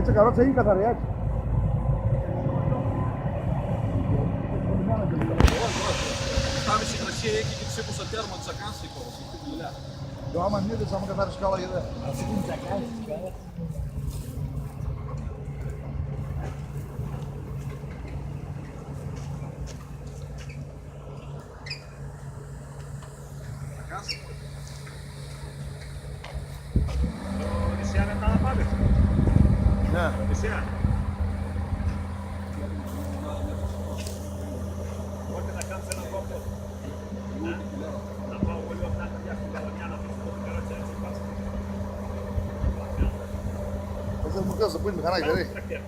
Questa carrozza di Catarea. Tam için Rusya'ya gidip bu sefer Matsakanski konusu. Ja, maar nu is het allemaal naar schalen hier. Di Siena andava a fare? Ne? Di Siena? Guarda la canzone un po'. La fa voglio andare via con la Vagnana, per la gente, basta. Dat is een moeder, dat moet je gaan Perché?